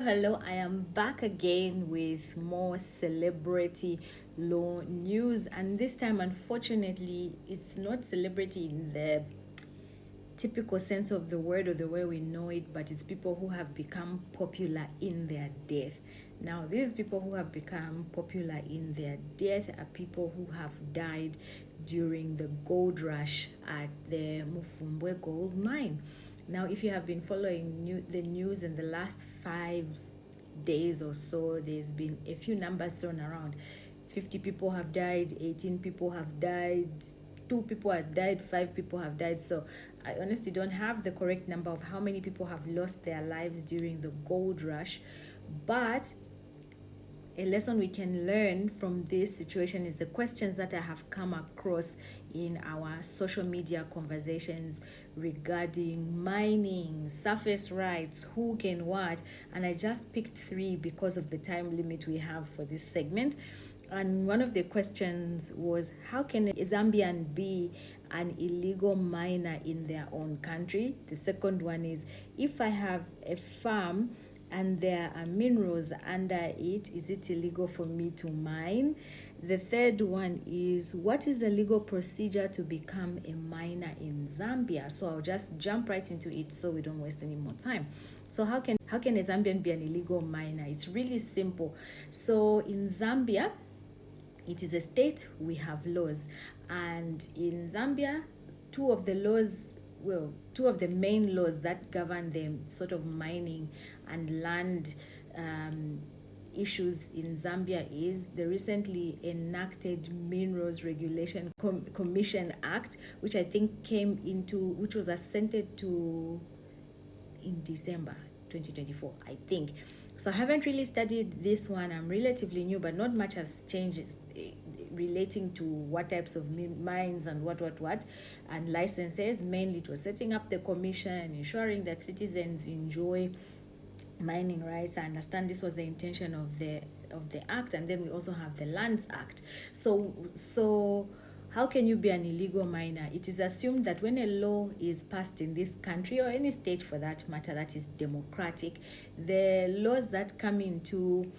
Hello, I am back again with more celebrity law news, and this time, unfortunately, it's not celebrity in the typical sense of the word or the way we know it, but it's people who have become popular in their death. Now, these people who have become popular in their death are people who have died during the gold rush at the Mufumbwe gold mine. Now, if you have been following the news in the last 5 days or so, there's been a few numbers thrown around. 50 people have died, 18 people have died, 2 people have died, 5 people have died. So I honestly don't have the correct number of how many people have lost their lives during the gold rush, but a lesson we can learn from this situation is the questions that I have come across in our social media conversations regarding mining, surface rights, who can what, and I just picked 3 because of the time limit we have for this segment. And one of the questions was, how can a Zambian be an illegal miner in their own country? The second one is, if I have a farm and there are minerals under it, is it illegal for me to mine? The third one is, what is the legal procedure to become a miner in Zambia? So I'll just jump right into it so we don't waste any more time. So how can a Zambian be an illegal miner? It's really simple. So in Zambia, it is a state, we have laws, and in Zambia, two of the main laws that govern the sort of mining and land issues in Zambia is the recently enacted Minerals Regulation Commission Act, which I think which was assented to in December 2024, I think. So I haven't really studied this one. I'm relatively new, but not much has changed relating to what types of mines and what and licenses. Mainly it was setting up the commission, ensuring that citizens enjoy mining rights. I understand this was the intention of the act, and then we also have the Lands Act. So how can you be an illegal miner? It is assumed that when a law is passed in this country, or any state for that matter, that is democratic, the laws that come into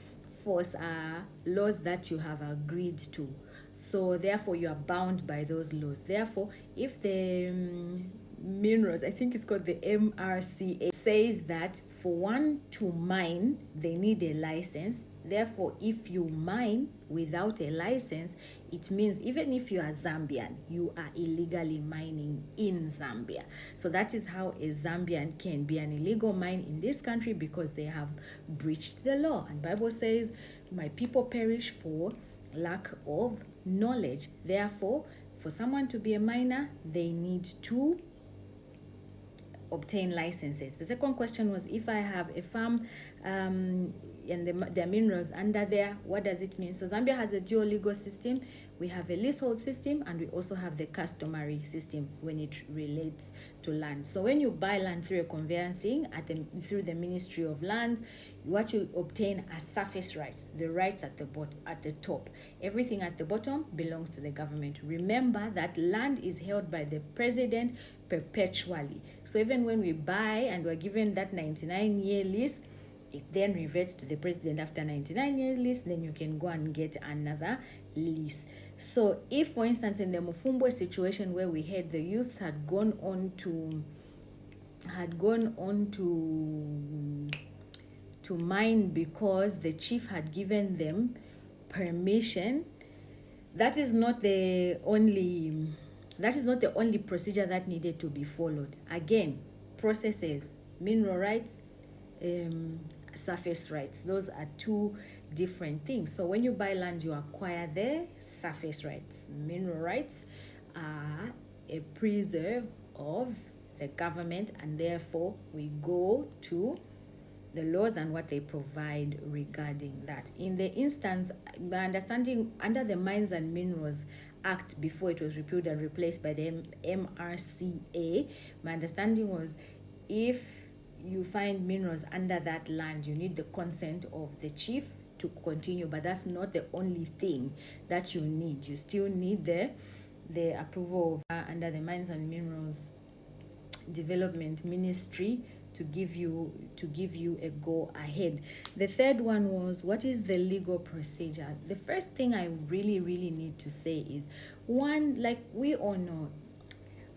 force are laws that you have agreed to. So therefore, you are bound by those laws. Therefore, if the minerals, I think it's called the MRCA, says that for one to mine, they need a license. Therefore, if you mine without a license, it means even if you are Zambian, you are illegally mining in Zambia. So that is how a Zambian can be an illegal mine in this country, because they have breached the law. And Bible says, my people perish for lack of knowledge. Therefore, for someone to be a miner, they need to obtain licenses. The second question was, if I have a farm and there are minerals under there, what does it mean? So Zambia has a dual legal system. We have a leasehold system, and we also have the customary system when it relates to land. So when you buy land through a conveyancing through the Ministry of Lands, what you obtain are surface rights, the rights at the top. Everything at the bottom belongs to the government. Remember that land is held by the president perpetually. So even when we buy and we're given that 99-year lease, it then reverts to the president after 99 years lease, then you can go and get another lease. So if, for instance, in the Mufumbwe situation where we had the youths had gone on to mine because the chief had given them permission, that is not the only procedure that needed to be followed. Again, processes, mineral rights, surface rights, those are 2 different things. So when you buy land, you acquire the surface rights. Mineral rights are a preserve of the government, and therefore we go to the laws and what they provide regarding that. In the instance, my understanding, under the Mines and Minerals Act, before it was repealed and replaced by the MRCA, my understanding was, if you find minerals under that land, you need the consent of the chief to continue, but that's not the only thing that you need. You still need the approval of under the Mines and Minerals Development Ministry to give you a go ahead. The third one was, what is the legal procedure? The first thing I really need to say is, one, like we all know,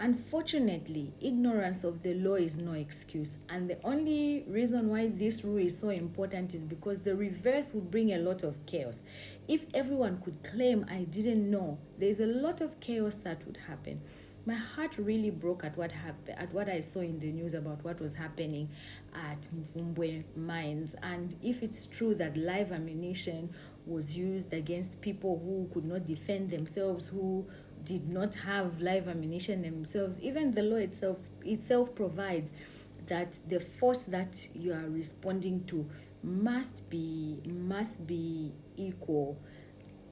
unfortunately, ignorance of the law is no excuse. And the only reason why this rule is so important is because the reverse would bring a lot of chaos. If everyone could claim, I didn't know, there's a lot of chaos that would happen. My heart really broke at what I saw in the news about what was happening at Mufumbwe mines. And if it's true that live ammunition was used against people who could not defend themselves, who did not have live ammunition themselves, even the law itself provides that the force that you are responding to must be equal,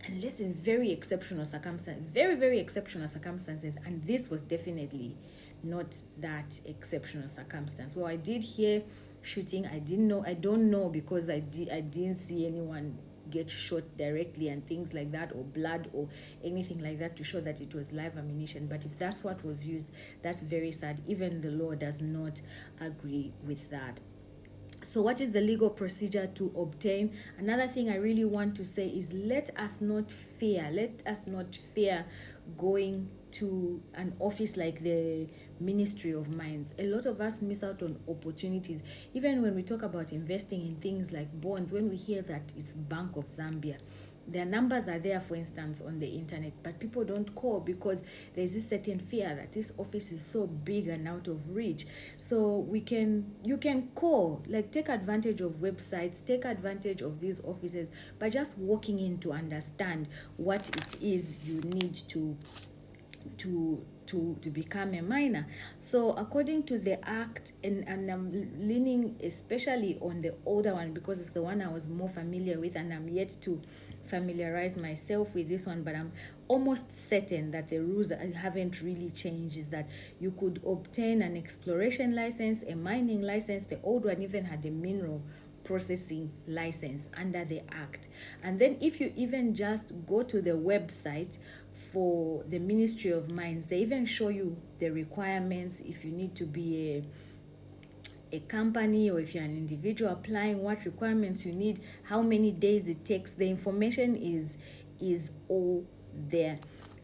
unless in very exceptional circumstances, very exceptional circumstances. And this was definitely not that exceptional circumstance. Well, I did hear shooting. I don't know, because I didn't see anyone get shot directly and things like that, or blood or anything like that to show that it was live ammunition. But if that's what was used, that's very sad. Even the law does not agree with that. So what is the legal procedure to obtain? Another thing I really want to say is, let us not fear going to an office like the Ministry of Mines. A lot of us miss out on opportunities. Even when we talk about investing in things like bonds, when we hear that it's Bank of Zambia, their numbers are there, for instance, on the internet, but people don't call because there's this certain fear that this office is so big and out of reach. So you can call, like, take advantage of websites, take advantage of these offices by just walking in to understand what it is you need to become a miner. So according to the act, and I'm leaning especially on the older one because it's the one I was more familiar with, and I'm yet to familiarize myself with this one, but I'm almost certain that the rules haven't really changed. Is that you could obtain an exploration license, a mining license. The old one even had a mineral processing license under the act. And then if you even just go to the website for the Ministry of Mines, they even show you the requirements. If you need to be a company, or if you're an individual applying, what requirements you need, how many days it takes. The information is all there.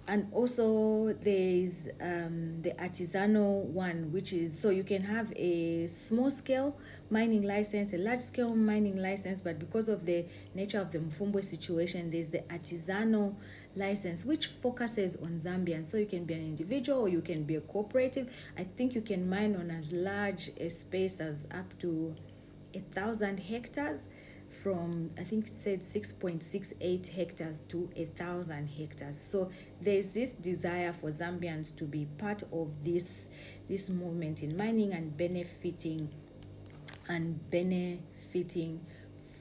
And also there's the artisanal one, which is, so you can have a small scale mining license, a large scale mining license, but because of the nature of the Mufumbwe situation, there's the artisanal license, which focuses on Zambia. So you can be an individual or you can be a cooperative. I think you can mine on as large a space as up to 1,000 hectares, from, I think it said 6.68 hectares to 1,000 hectares. So there's this desire for Zambians to be part of this movement in mining and benefiting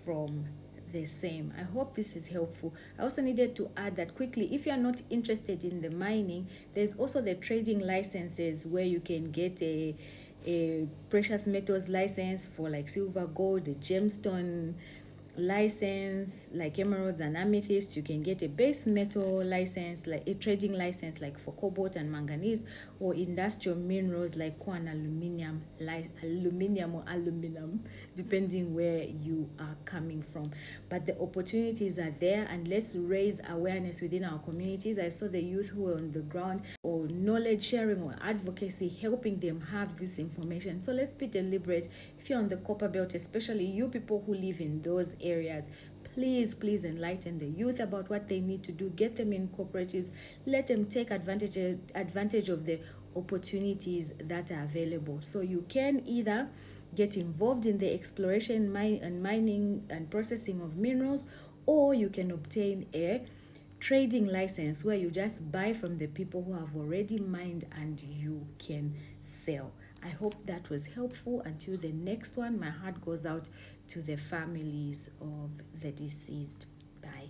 from the same. I hope this is helpful. I also needed to add that quickly, if you're not interested in the mining, there's also the trading licenses, where you can get a precious metals license for like silver, gold, a gemstone license like emeralds and amethyst. You can get a base metal license, like a trading license like for cobalt and manganese, or industrial minerals like coal and aluminium, or aluminum, depending where you are coming from. But the opportunities are there, and let's raise awareness within our communities. I saw the youth who were on the ground, or knowledge sharing or advocacy, helping them have this information. So let's be deliberate. If you're on the copper belt, especially you people who live in those areas, please enlighten the youth about what they need to do. Get them in cooperatives. Let them take advantage of the opportunities that are available. So you can either get involved in the exploration, mining and processing of minerals, or you can obtain a trading license where you just buy from the people who have already mined and you can sell. I hope that was helpful. Until the next one, my heart goes out to the families of the deceased. Bye.